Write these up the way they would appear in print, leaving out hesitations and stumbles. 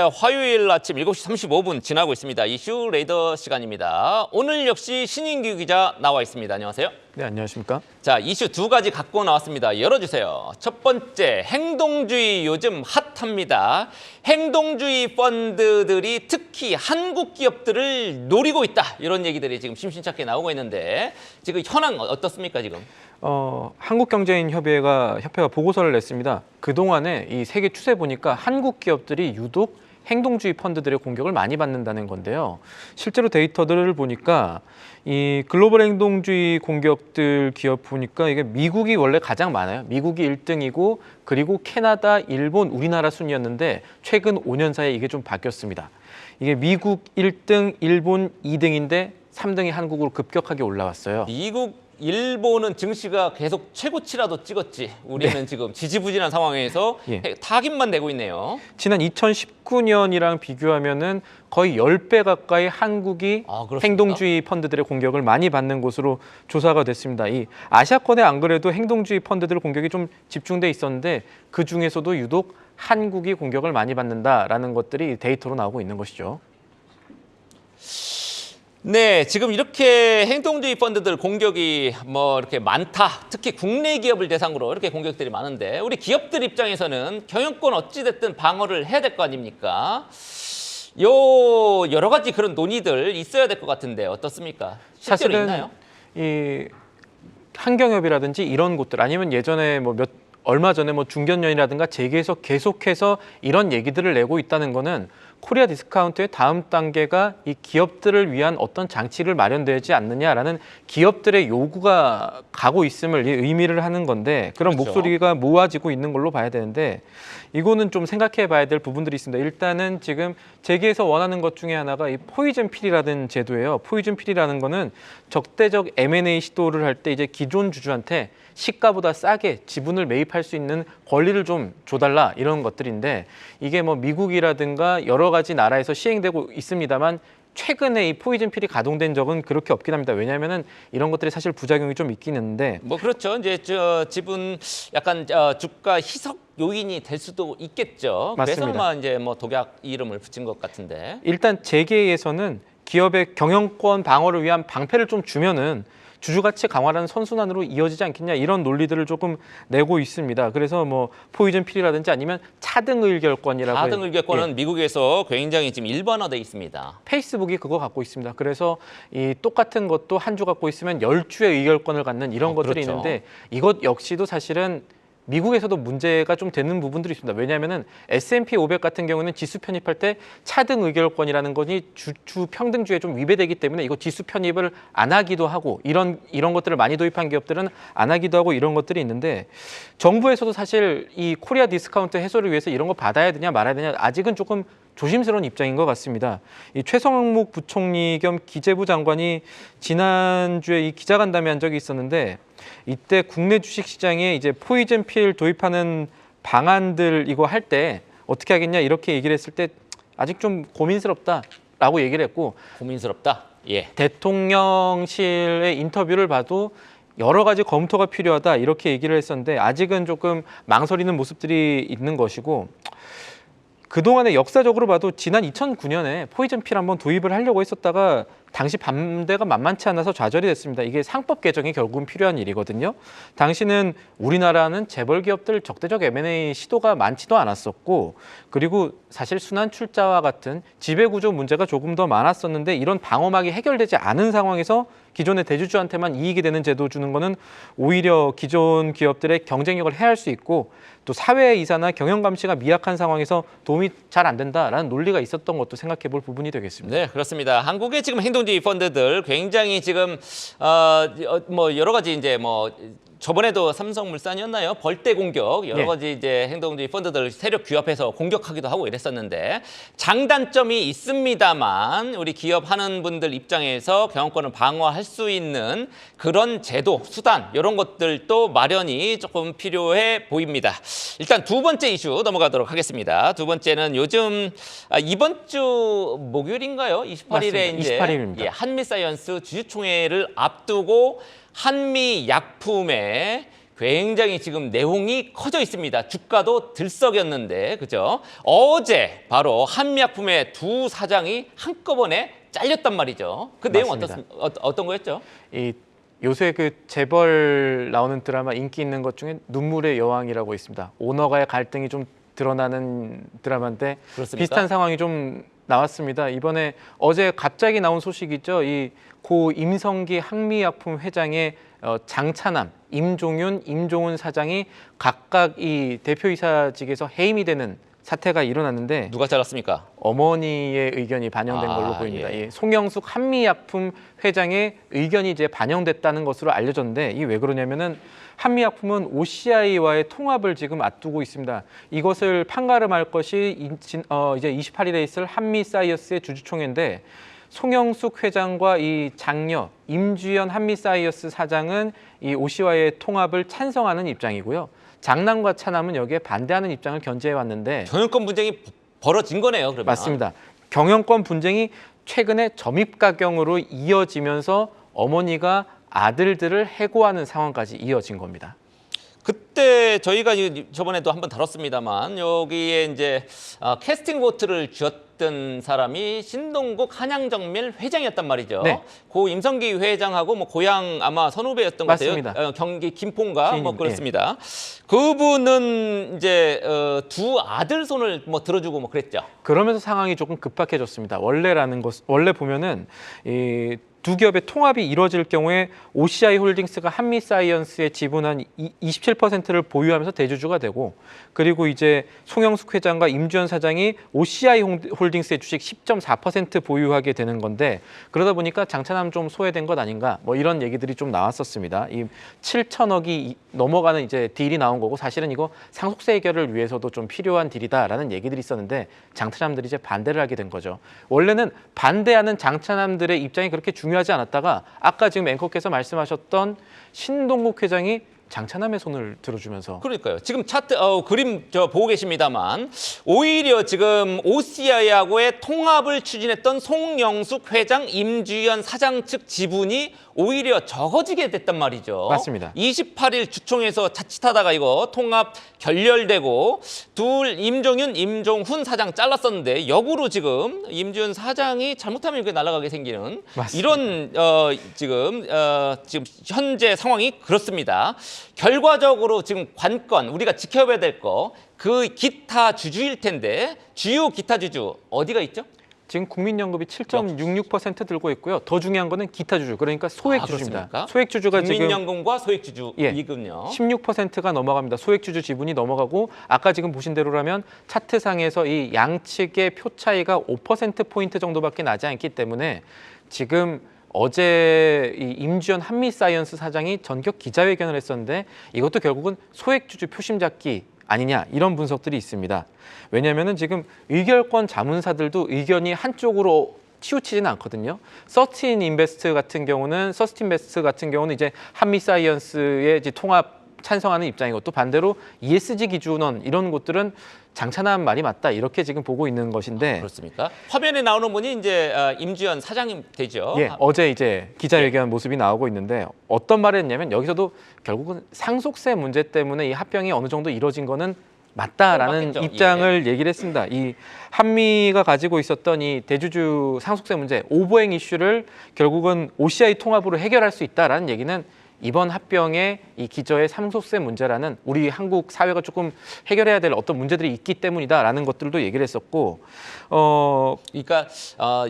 자, 화요일 아침 7시 35분 지나고 있습니다. 이슈 레이더 시간입니다. 오늘 역시 신인규 기자 나와 있습니다. 안녕하세요. 네, 안녕하십니까? 자, 이슈 두 가지 갖고 나왔습니다. 열어주세요. 첫 번째, 행동주의 요즘 핫합니다. 행동주의 펀드들이 특히 한국 기업들을 노리고 있다. 이런 얘기들이 지금 심심찮게 나오고 있는데 지금 현황 어떻습니까, 지금? 한국경제인협회가 보고서를 냈습니다. 그동안에 이 세계 추세 보니까 한국 기업들이 유독 행동주의 펀드들의 공격을 많이 받는다는 건데요. 실제로 데이터들을 보니까 이 글로벌 행동주의 공격들 기업 보니까 이게 미국이 원래 가장 많아요. 미국이 1등이고 그리고 캐나다, 일본, 우리나라 순이었는데 최근 5년 사이에 이게 좀 바뀌었습니다. 이게 미국 1등, 일본 2등인데 3등이 한국으로 급격하게 올라왔어요. 미국, 일본은 증시가 계속 최고치라도 찍었지. 우리는 네. 지금 지지부진한 상황에서 타깃만 내고 있네요. 지난 2019년이랑 비교하면은 거의 10배 가까이 한국이 행동주의 펀드들의 공격을 많이 받는 곳으로 조사가 됐습니다. 이 아시아권에 안 그래도 행동주의 펀드들 공격이 좀 집중돼 있었는데 그 중에서도 유독 한국이 공격을 많이 받는다라는 것들이 데이터로 나오고 있는 것이죠. 네, 지금 이렇게 행동주의 펀드들 공격이 이렇게 많다. 특히 국내 기업을 대상으로 이렇게 공격들이 많은데 우리 기업들 입장에서는 경영권 어찌됐든 방어를 해야 될 거 아닙니까? 여러 가지 그런 논의들 있어야 될 것 같은데 어떻습니까? 실제로 사실은 있나요? 이 한경협이라든지 이런 곳들 아니면 예전에 얼마 전에 중견연이라든가 재계에서 계속해서 이런 얘기들을 내고 있다는 거는 코리아 디스카운트의 다음 단계가 이 기업들을 위한 어떤 장치를 마련되지 않느냐라는 기업들의 요구가 가고 있음을 의미를 하는 건데 그런 그렇죠. 목소리가 모아지고 있는 걸로 봐야 되는데 이거는 좀 생각해 봐야 될 부분들이 있습니다. 일단은 지금 재계에서 원하는 것 중에 하나가 이 포이즌 필이라는 제도예요. 포이즌 필이라는 거는 적대적 M&A 시도를 할 때 이제 기존 주주한테 시가보다 싸게 지분을 매입할 수 있는 권리를 좀 줘달라 이런 것들인데 이게 미국이라든가 여러 가지 나라에서 시행되고 있습니다만 최근에 이 포이즌 필이 가동된 적은 그렇게 없긴 합니다. 왜냐하면은 이런 것들이 사실 부작용이 좀 있긴 있는데 그렇죠. 이제 지분 약간 주가 희석 요인이 될 수도 있겠죠. 맞습니다. 그래서 아마 이제 독약 이름을 붙인 것 같은데 일단 재계에서는 기업의 경영권 방어를 위한 방패를 좀 주면은 주주가치 강화라는 선순환으로 이어지지 않겠냐 이런 논리들을 조금 내고 있습니다. 그래서 포이즌 필이라든지 아니면 차등 의결권이라고 차등 의결권은 미국에서 굉장히 지금 일반화돼 있습니다. 페이스북이 그거 갖고 있습니다. 그래서 이 똑같은 것도 한 주 갖고 있으면 10주의 의결권을 갖는 이런 것들이 그렇죠. 있는데 이것 역시도 사실은 미국에서도 문제가 좀 되는 부분들이 있습니다. 왜냐하면 S&P 500 같은 경우는 지수 편입할 때 차등 의결권이라는 것이 주주 평등주에 좀 위배되기 때문에 이거 지수 편입을 안 하기도 하고 이런 것들을 많이 도입한 기업들은 안 하기도 하고 이런 것들이 있는데 정부에서도 사실 이 코리아 디스카운트 해소를 위해서 이런 거 받아야 되냐 말아야 되냐 아직은 조금 조심스러운 입장인 것 같습니다. 이 최성목 부총리 겸 기재부 장관이 지난주에 이 기자간담회 한 적이 있었는데 이때 국내 주식시장에 이제 포이즌 필 도입하는 방안들 이거 할 때 어떻게 하겠냐 이렇게 얘기를 했을 때 아직 좀 고민스럽다라고 얘기를 했고 고민스럽다? 예. 대통령실의 인터뷰를 봐도 여러 가지 검토가 필요하다 이렇게 얘기를 했었는데 아직은 조금 망설이는 모습들이 있는 것이고 그동안에 역사적으로 봐도 지난 2009년에 포이즌 필 한번 도입을 하려고 했었다가 당시 반대가 만만치 않아서 좌절이 됐습니다. 이게 상법 개정이 결국은 필요한 일이거든요. 당시는 우리나라는 재벌 기업들 적대적 M&A 시도가 많지도 않았었고 그리고 사실 순환 출자와 같은 지배구조 문제가 조금 더 많았었는데 이런 방어막이 해결되지 않은 상황에서 기존의 대주주한테만 이익이 되는 제도 주는 거는 오히려 기존 기업들의 경쟁력을 해할 수 있고 또 사회 이사나 경영 감시가 미약한 상황에서 도움이 잘 안 된다라는 논리가 있었던 것도 생각해 볼 부분이 되겠습니다. 네, 그렇습니다. 한국의 지금 행동주의 펀드들 굉장히 지금 여러 가지 이제 저번에도 삼성물산이었나요? 벌떼 공격 여러 가지 이제 행동주의 펀드들 세력 규합해서 공격하기도 하고 이랬었는데 장단점이 있습니다만 우리 기업하는 분들 입장에서 경영권을 방어할 수 있는 그런 제도, 수단 이런 것들도 마련이 조금 필요해 보입니다. 일단 두 번째 이슈 넘어가도록 하겠습니다. 두 번째는 요즘 이번 주 목요일인가요? 28일에 이제 28일입니다. 한미사이언스 주주총회를 앞두고 한미 약품의 굉장히 지금 내용이 커져 있습니다. 주가도 들썩였는데, 그죠? 어제 바로 한미약품의 두 사장이 한꺼번에 잘렸단 말이죠. 그 내용 어떤 거였죠? 이 요새 그 재벌 나오는 드라마 인기 있는 것 중에 눈물의 여왕이라고 있습니다. 오너가의 갈등이 좀 드러나는 드라마인데 그렇습니까? 비슷한 상황이 좀 나왔습니다. 이번에 어제 갑자기 나온 소식이죠. 이 고 임성기 한미약품 회장의 장차남, 임종윤, 임종훈 사장이 각각 이 대표이사직에서 해임이 되는 사태가 일어났는데 누가 잘랐습니까? 어머니의 의견이 반영된 걸로 보입니다. 예. 이 송영숙 한미약품 회장의 의견이 이제 반영됐다는 것으로 알려졌는데 이게 왜 그러냐면은 한미약품은 OCI와의 통합을 지금 앞두고 있습니다. 이것을 판가름할 것이 이제 28일에 있을 한미사이언스의 주주총회인데 송영숙 회장과 이 장녀 임주연 한미사이언스 사장은 이 OC와의 통합을 찬성하는 입장이고요. 장남과 차남은 여기에 반대하는 입장을 견지해 왔는데 경영권 분쟁이 벌어진 거네요, 그러면. 맞습니다. 경영권 분쟁이 최근에 점입가경으로 이어지면서 어머니가 아들들을 해고하는 상황까지 이어진 겁니다. 그때 저희가 저번에도 한번 다뤘습니다만 여기에 이제 캐스팅 보트를 쥐었던 사람이 신동국 한양정밀 회장이었단 말이죠. 네. 고 임성기 회장하고 뭐 고향 아마 선후배였던 것 같아요. 맞습니다. 경기 김포인가 뭐 예. 그렇습니다. 그분은 이제 두 아들 손을 뭐 들어주고 뭐 그랬죠. 그러면서 상황이 조금 급박해졌습니다. 원래 보면은 이 두 기업의 통합이 이루어질 경우에 OCI 홀딩스가 한미사이언스의 지분 한 27%를 보유하면서 대주주가 되고 그리고 이제 송영숙 회장과 임주연 사장이 OCI 홀딩스의 주식 10.4% 보유하게 되는 건데 그러다 보니까 장차남 좀 소외된 것 아닌가 뭐 이런 얘기들이 좀 나왔었습니다. 이 7천억이 넘어가는 이제 딜이 나온 거고 사실은 이거 상속세 해결을 위해서도 좀 필요한 딜이다라는 얘기들이 있었는데 장차남들이 이제 반대를 하게 된 거죠. 원래는 반대하는 장차남들의 입장이 그렇게 중요하지 않았다가 아까 지금 앵커께서 말씀하셨던 신동국 회장이 장차남의 손을 들어주면서 그러니까요. 지금 차트 그림 보고 계십니다만 오히려 지금 OCI하고의 통합을 추진했던 송영숙 회장, 임주연 사장 측 지분이 오히려 적어지게 됐단 말이죠. 맞습니다. 28일 주총에서 자칫하다가 이거 통합 결렬되고 둘 임종윤, 임종훈 사장 잘랐었는데 역으로 지금 임주연 사장이 잘못하면 이렇게 날아가게 생기는 맞습니다. 이런 지금 현재 상황이 그렇습니다. 결과적으로 지금 관건 우리가 지켜봐야 될 거 그 기타 주주일 텐데 주요 기타 주주 어디가 있죠? 지금 국민연금이 7.66% 들고 있고요. 더 중요한 거는 기타 주주, 그러니까 소액 주주입니다. 그렇습니까? 소액 주주가 지금 국민연금과 소액 주주 예, 이군요. 16%가 넘어갑니다. 소액 주주 지분이 넘어가고 아까 지금 보신 대로라면 차트상에서 이 양측의 표 차이가 5%포인트 정도밖에 나지 않기 때문에 지금 어제 이 임주연 한미사이언스 사장이 전격 기자회견을 했었는데 이것도 결국은 소액 주주 표심 잡기 아니냐 이런 분석들이 있습니다. 왜냐하면은 지금 의결권 자문사들도 의견이 한쪽으로 치우치지는 않거든요. 서스틴인베스트 같은 경우는 이제 한미사이언스의 이제 통합 찬성하는 입장이고 또 반대로 ESG 기준원 이런 곳들은 장차남 말이 맞다 이렇게 지금 보고 있는 것인데 그렇습니까? 화면에 나오는 분이 이제 임주연 사장님 되죠. 예, 어제 이제 기자회견 모습이 나오고 있는데 어떤 말을 했냐면 여기서도 결국은 상속세 문제 때문에 이 합병이 어느 정도 이루어진 거는 맞다라는 맞겠죠. 입장을 얘기를 했습니다. 이 한미가 가지고 있었던 이 대주주 상속세 문제 오버행 이슈를 결국은 OCI 통합으로 해결할 수 있다라는 얘기는 이번 합병의 이 기저의 상속세 문제라는 우리 한국 사회가 조금 해결해야 될 어떤 문제들이 있기 때문이다라는 것들도 얘기를 했었고 그러니까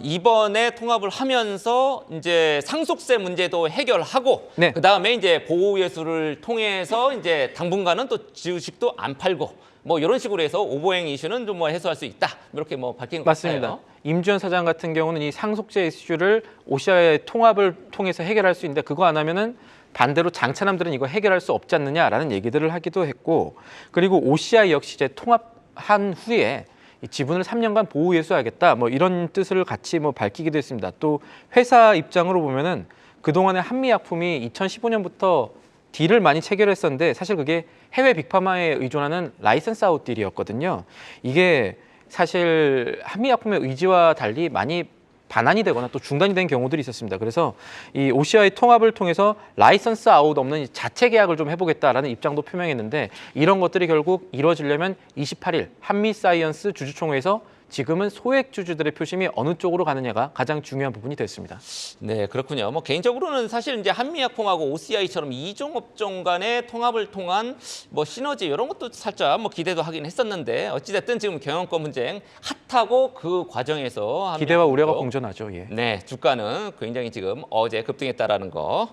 이번에 통합을 하면서 이제 상속세 문제도 해결하고 네. 그다음에 이제 보호예수를 통해서 이제 당분간은 또 주식도 안 팔고 뭐 이런 식으로 해서 오버행 이슈는 좀 뭐 해소할 수 있다. 이렇게 뭐 밝힌 것 맞습니다. 같아요. 임주연 사장 같은 경우는 이 상속세 이슈를 OCI의 통합을 통해서 해결할 수 있는데 그거 안 하면은 반대로 장차남들은 이거 해결할 수 없지 않느냐라는 얘기들을 하기도 했고 그리고 OCI 역시 이제 통합한 후에 이 지분을 3년간 보호 예수하겠다 뭐 이런 뜻을 같이 뭐 밝히기도 했습니다. 또 회사 입장으로 보면은 그동안에 한미약품이 2015년부터 딜을 많이 체결했었는데 사실 그게 해외 빅파마에 의존하는 라이센스 아웃 딜이었거든요. 이게 사실 한미약품의 의지와 달리 많이 반환이 되거나 또 중단이 된 경우들이 있었습니다. 그래서 이 OCI 통합을 통해서 라이선스 아웃 없는 자체 계약을 좀 해보겠다라는 입장도 표명했는데 이런 것들이 결국 이루어지려면 28일 한미 사이언스 주주총회에서 지금은 소액 주주들의 표심이 어느 쪽으로 가느냐가 가장 중요한 부분이 됐습니다. 네, 그렇군요. 뭐 개인적으로는 사실 이제 한미약품하고 OCI처럼 이종 업종 간의 통합을 통한 뭐 시너지 이런 것도 살짝 뭐 기대도 하긴 했었는데 어찌됐든 지금 경영권 분쟁 핫하고 그 과정에서 기대와 우려가 한미약품도 공존하죠. 예. 네, 주가는 굉장히 지금 어제 급등했다라는 거.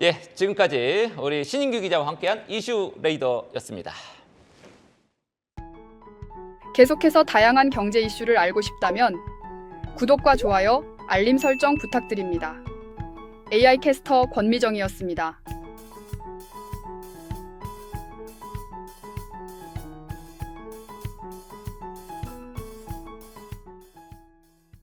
예, 지금까지 우리 신인규 기자와 함께한 이슈 레이더였습니다. 계속해서 다양한 경제 이슈를 알고 싶다면 구독과 좋아요, 알림 설정 부탁드립니다. AI 캐스터 권미정이었습니다.